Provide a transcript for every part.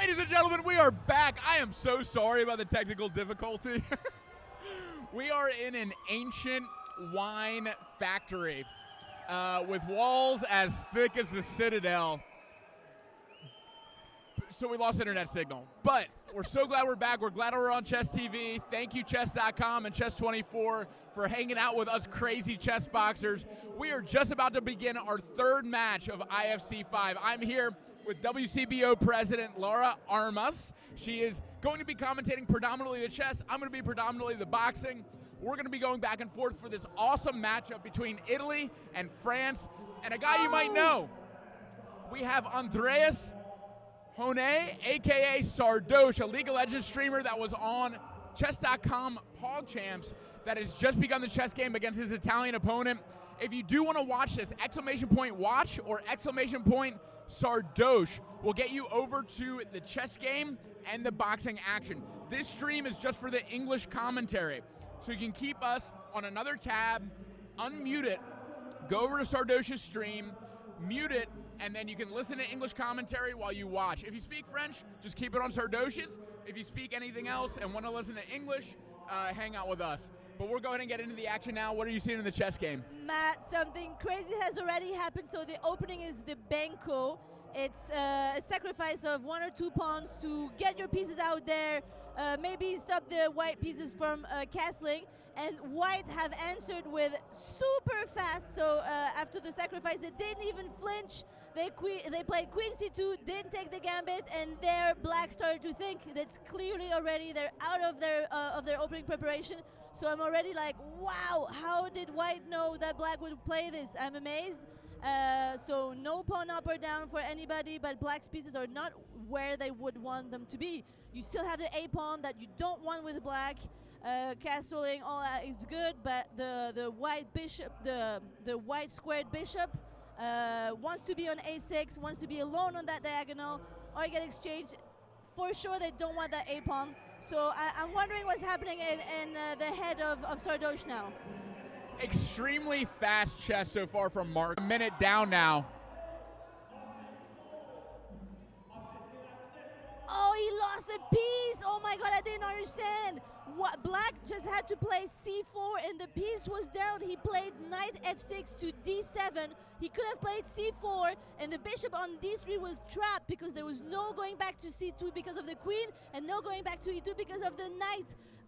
Ladies and gentlemen, we are back. I am so sorry about the technical difficulty. We are in an ancient wine factory with walls as thick as the Citadel. So we lost internet signal. But we're so glad we're back. We're glad we're on Chess TV. Thank you, Chess.com and Chess24 for hanging out with us crazy chess boxers. We are just about to begin our third match of IFC 5. I'm here with WCBO President Laura Armas. She is going to be commentating predominantly the chess. I'm going to be predominantly the boxing. We're going to be going back and forth for this awesome matchup between Italy and France. And a guy you might know, we have Andreas Hone, a.k.a. Sardoche, a League of Legends streamer that was on Chess.com PogChamps that has just begun the chess game against his Italian opponent. If you do want to watch this, !watch or !Sardoche will get you over to the chess game and the boxing action. This stream is just for the English commentary. So you can keep us on another tab, unmute it, go over to Sardoche's stream, mute it, and then you can listen to English commentary while you watch. If you speak French, just keep it on Sardoche's. If you speak anything else and want to listen to English, hang out with us. But we'll go ahead and get into the action now. What are you seeing in the chess game? Matt, something crazy has already happened. So the opening is the Benko. It's a sacrifice of 1 or 2 pawns to get your pieces out there, maybe stop the white pieces from castling. And white have answered with super fast. So after the sacrifice, they didn't even flinch. They played queen c2, didn't take the gambit, and there black started to think that's clearly already they're out of their opening preparation. So I'm already like, wow, how did white know that black would play this? I'm amazed. So no pawn up or down for anybody, but black's pieces are not where they would want them to be. You still have the a pawn that you don't want with black. Castling, all that is good, but the white bishop, the white squared bishop wants to be on a6, wants to be alone on that diagonal, or get exchanged. For sure, they don't want that a pawn. So I'm wondering what's happening in the head of Sardoche now. Extremely fast chess so far from Mark. A minute down now. Oh, he lost a piece. Oh my God, I didn't understand. What, black just had to play c4 and the piece was down. He played knight f6 to d7. He could have played c4 and the bishop on d3 was trapped because there was no going back to c2 because of the queen and no going back to e2 because of the knight.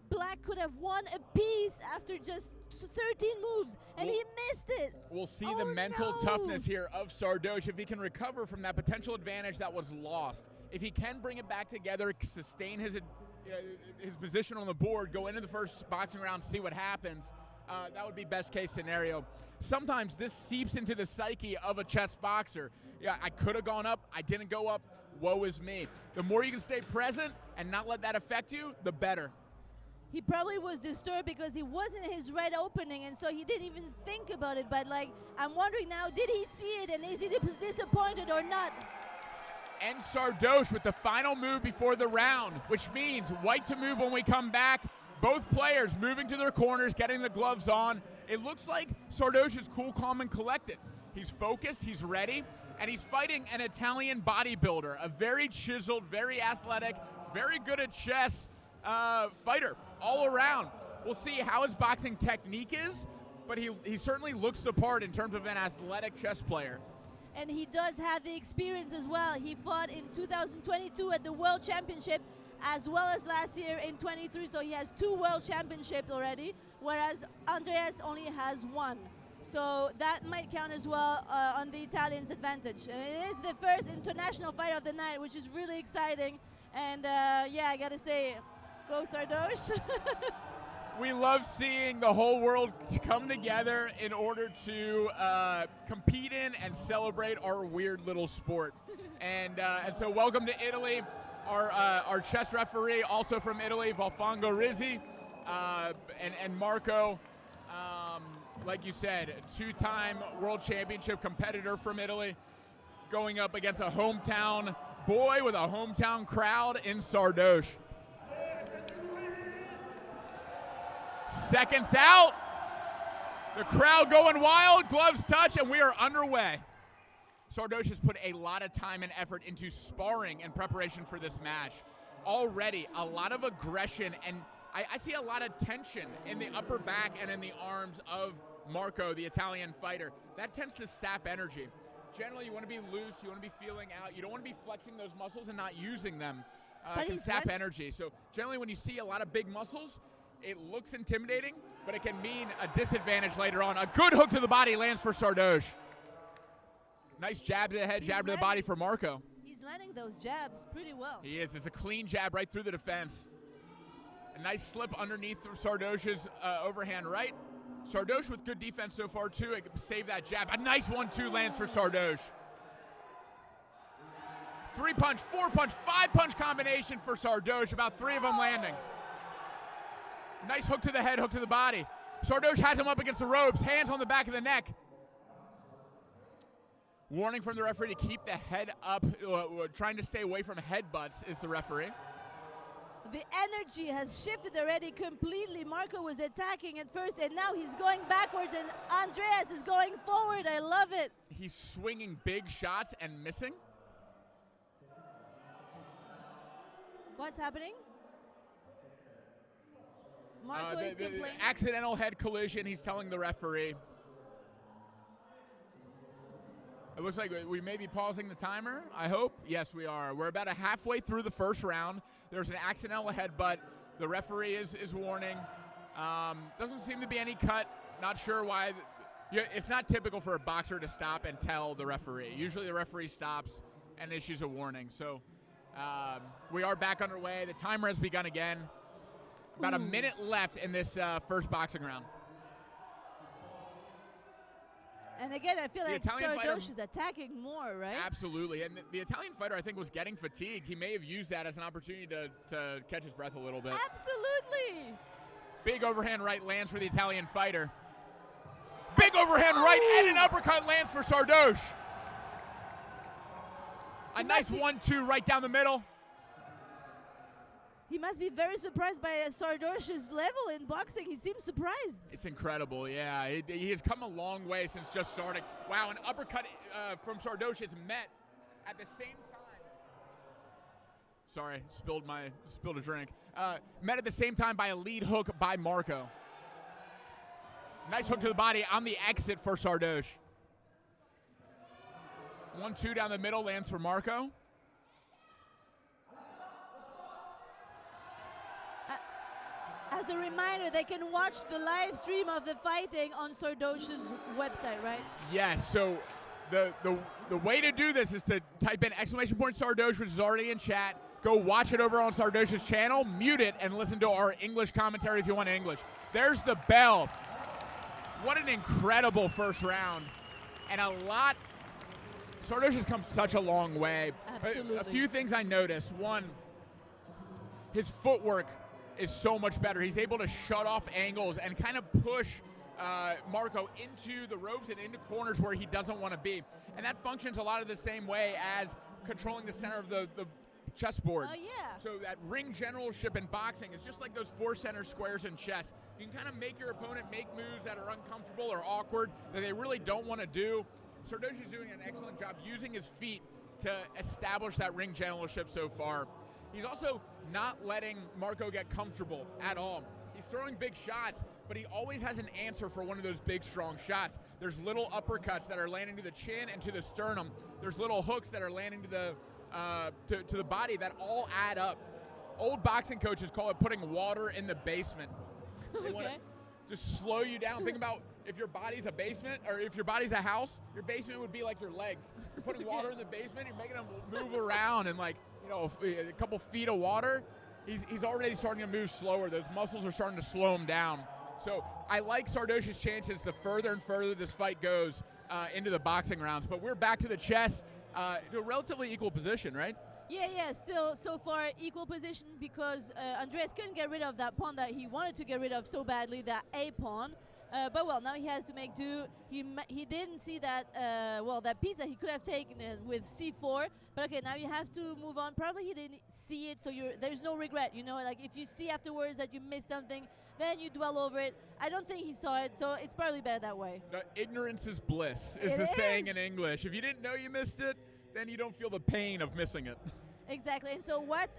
Black could have won a piece after just 13 moves, and he missed it. We'll see the mental toughness here of Sardoche if he can recover from that potential advantage that was lost. If he can bring it back together, sustain his position on the board, go into the first boxing round, see what happens, that would be best case scenario. Sometimes this seeps into the psyche of a chess boxer. Yeah, I could have gone up, I didn't go up, woe is me. The more you can stay present and not let that affect you, the better. He probably was disturbed because he wasn't his red opening, and so he didn't even think about it. But like, I'm wondering now, did he see it, and is he disappointed or not? And Sardoche with the final move before the round, which means white to move when we come back. Both players moving to their corners, getting the gloves on. It looks like Sardoche is cool, calm, and collected. He's focused, he's ready, and he's fighting an Italian bodybuilder, a very chiseled, very athletic, very good at chess fighter all around. We'll see how his boxing technique is, but he certainly looks the part in terms of an athletic chess player. And he does have the experience as well. He fought in 2022 at the World Championship, as well as last year in 23, so he has 2 World Championships already, whereas Andreas only has 1. So that might count as well on the Italians' advantage. And it is the first international fight of the night, which is really exciting. And yeah, I gotta say, go Sardoche. We love seeing the whole world come together in order to compete in and celebrate our weird little sport. And so welcome to Italy. Our chess referee, also from Italy, Valfongo Rizzi, and Marco, like you said, 2-time world championship competitor from Italy, going up against a hometown boy with a hometown crowd in Sardoche. Seconds out, the crowd going wild, gloves touch, and we are underway. Sardoche has put a lot of time and effort into sparring in preparation for this match. Already, a lot of aggression, and I see a lot of tension in the upper back and in the arms of Marco, the Italian fighter. That tends to sap energy. Generally, you want to be loose, you want to be feeling out, you don't want to be flexing those muscles and not using them. It can sap energy. So generally when you see a lot of big muscles, it looks intimidating, but it can mean a disadvantage later on. A good hook to the body lands for Sardoche. Nice jab to the head, jab to the body for Marco. He's landing those jabs pretty well. He is. It's a clean jab right through the defense. A nice slip underneath Sardoche's overhand right. Sardoche with good defense so far too. It can save that jab. A nice 1-2 lands for Sardoche. 3-punch, 4-punch, 5-punch combination for Sardoche. About 3 of them landing. Nice hook to the head, hook to the body. Sardoche has him up against the ropes. Hands on the back of the neck. Warning from the referee to keep the head up. Trying to stay away from headbutts is the referee. The energy has shifted already completely. Marco was attacking at first, and now he's going backwards, and Andreas is going forward. I love it. He's swinging big shots and missing. What's happening? Marco is complaining. Accidental head collision, he's telling the referee. It looks like we may be pausing the timer, I hope. Yes, we are. We're about halfway through the first round. There's an accidental headbutt. The referee is warning. Doesn't seem to be any cut. Not sure why. It's not typical for a boxer to stop and tell the referee. Usually the referee stops and issues a warning. So we are back underway. The timer has begun again. About a minute left in this first boxing round. And again, I feel like Italian Sardoche is attacking more, right? Absolutely. And the Italian fighter, I think, was getting fatigued. He may have used that as an opportunity to catch his breath a little bit. Absolutely. Big overhand right lands for the Italian fighter. Big overhand right and an uppercut lands for Sardoche. A nice 1-2 right down the middle. He must be very surprised by Sardoche's level in boxing. He seems surprised. It's incredible, yeah. He has come a long way since just starting. Wow, an uppercut from Sardoche is met at the same time. Sorry, spilled a drink. Met at the same time by a lead hook by Marco. Nice hook to the body on the exit for Sardoche. 1-2 down the middle lands for Marco. As a reminder, they can watch the live stream of the fighting on Sardoche's website, right? Yes, so the way to do this is to type in !Sardoche, which is already in chat. Go watch it over on Sardoche's channel, mute it, and listen to our English commentary if you want English. There's the bell. What an incredible first round. And Sardoche has come such a long way. Absolutely. A few things I noticed. One, his footwork is so much better. He's able to shut off angles and kind of push Marco into the ropes and into corners where he doesn't want to be. And that functions a lot of the same way as controlling the center of the chessboard. Oh, yeah. So that ring generalship in boxing is just like those 4 center squares in chess. You can kind of make your opponent make moves that are uncomfortable or awkward that they really don't want to do. Sardoche is doing an excellent job using his feet to establish that ring generalship so far. He's also not letting Marco get comfortable at all. He's throwing big shots, but he always has an answer for one of those big, strong shots. There's little uppercuts that are landing to the chin and to the sternum. There's little hooks that are landing to the body that all add up. Old boxing coaches call it putting water in the basement. They want to just slow you down. Think about if your body's a basement, or if your body's a house, your basement would be like your legs. You're putting water in the basement, you're making them move around, and a couple feet of water, he's already starting to move slower. Those muscles are starting to slow him down. So I like Sardoche's chances the further and further this fight goes into the boxing rounds. But we're back to the chess, to a relatively equal position, right? Yeah, still so far equal position because Andreas couldn't get rid of that pawn that he wanted to get rid of so badly, that A pawn. But well, now he has to make do. He didn't see that that piece that he could have taken with c4. But okay, now you have to move on. Probably he didn't see it, so there's no regret. You know, like if you see afterwards that you missed something, then you dwell over it. I don't think he saw it, so it's probably better that way. Ignorance is bliss is the saying in English. If you didn't know you missed it, then you don't feel the pain of missing it. Exactly, and so what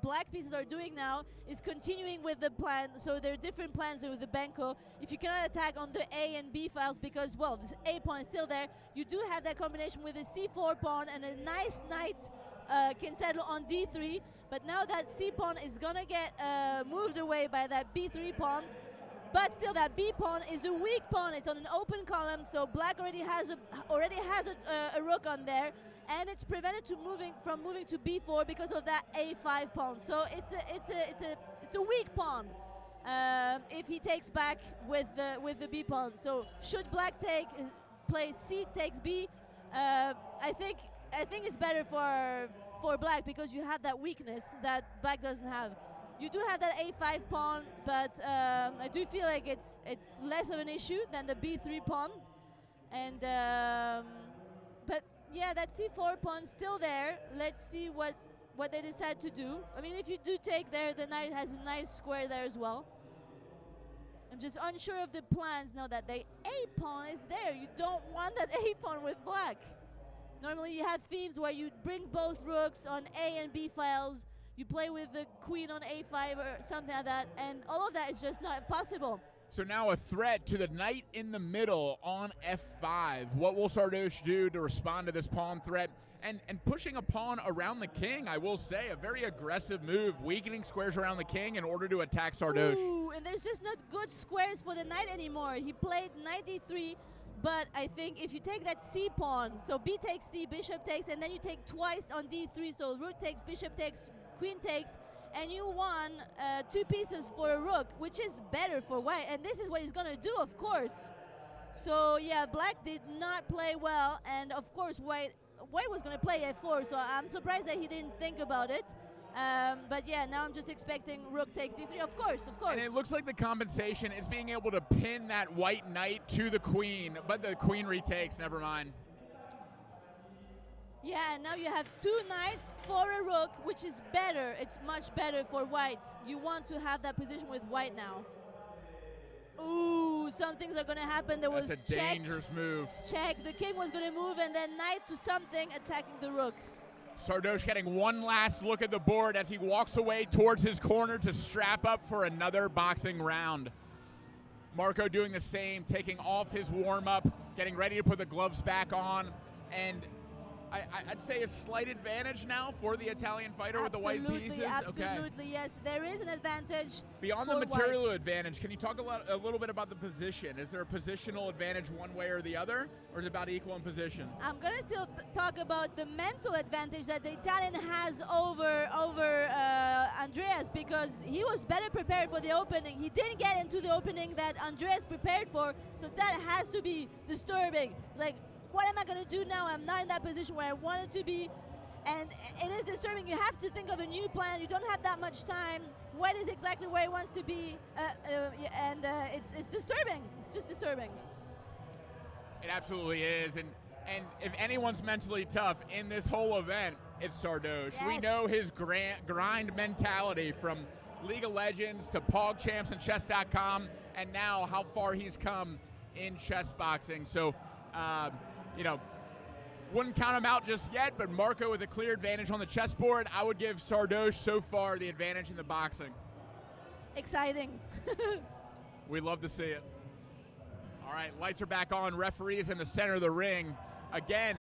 black pieces are doing now is continuing with the plan. So there are different plans with the Benko. If you cannot attack on the A and B files because, well, this A pawn is still there, you do have that combination with a C4 pawn and a nice knight can settle on D3. But now that C pawn is gonna get moved away by that B3 pawn. But still, that B pawn is a weak pawn. It's on an open column, so black already has a rook on there. And it's prevented from moving to b4 because of that a5 pawn. So it's a weak pawn if he takes back with the b pawn. So should black play c takes b, I think it's better for black because you have that weakness that black doesn't have. You do have that a5 pawn, but I do feel like it's less of an issue than the b3 pawn, and but. Yeah, that c4 pawn's still there. Let's see what they decide to do. I mean, if you do take there, the knight has a nice square there as well. I'm just unsure of the plans now that the a pawn is there. You don't want that a pawn with black. Normally you have themes where you bring both rooks on a and b files. You play with the queen on a5 or something like that, and all of that is just not possible. So now a threat to the knight in the middle on f5. What will Sardoche do to respond to this pawn threat? And pushing a pawn around the king, I will say, a very aggressive move, weakening squares around the king in order to attack Sardoche. Ooh, and there's just not good squares for the knight anymore. He played knight d3, but I think if you take that c pawn, so b takes d, bishop takes, and then you take twice on d3, so rook takes, bishop takes, queen takes, and you won 2 pieces for a rook, which is better for white, and this is what he's gonna do, of course. So yeah, black did not play well, and of course white was gonna play f4, so I'm surprised that he didn't think about it. But yeah, now I'm just expecting rook takes d3, of course. And it looks like the compensation is being able to pin that white knight to the queen, but the queen retakes, never mind. Yeah, and now you have 2 knights for a rook, which is better. It's much better for white. You want to have that position with white now. Ooh, some things are going to happen. There was a dangerous move. Check. The king was going to move, and then knight to something, attacking the rook. Sardoche getting one last look at the board as he walks away towards his corner to strap up for another boxing round. Marco doing the same, taking off his warm-up, getting ready to put the gloves back on, and I'd say a slight advantage now for the Italian fighter with the white pieces. Absolutely, okay. Yes, there is an advantage. Beyond the material advantage, can you talk a little bit about the position? Is there a positional advantage one way or the other, or is it about equal in position? I'm going to still talk about the mental advantage that the Italian has over Andreas, because he was better prepared for the opening. He didn't get into the opening that Andreas prepared for, so that has to be disturbing. It's like, what am I going to do now? I'm not in that position where I wanted to be, and it is disturbing. You have to think of a new plan. You don't have that much time. What is exactly where he wants to be, and it's disturbing. It's just disturbing. It absolutely is, and if anyone's mentally tough in this whole event, it's Sardoche. Yes. We know his grind mentality from League of Legends to Pog Champs and Chess.com, and now how far he's come in chess boxing. So, wouldn't count him out just yet, but Marco with a clear advantage on the chessboard. I would give Sardoche so far the advantage in the boxing. Exciting. We'd love to see it. All right, lights are back on. Referees in the center of the ring. Again,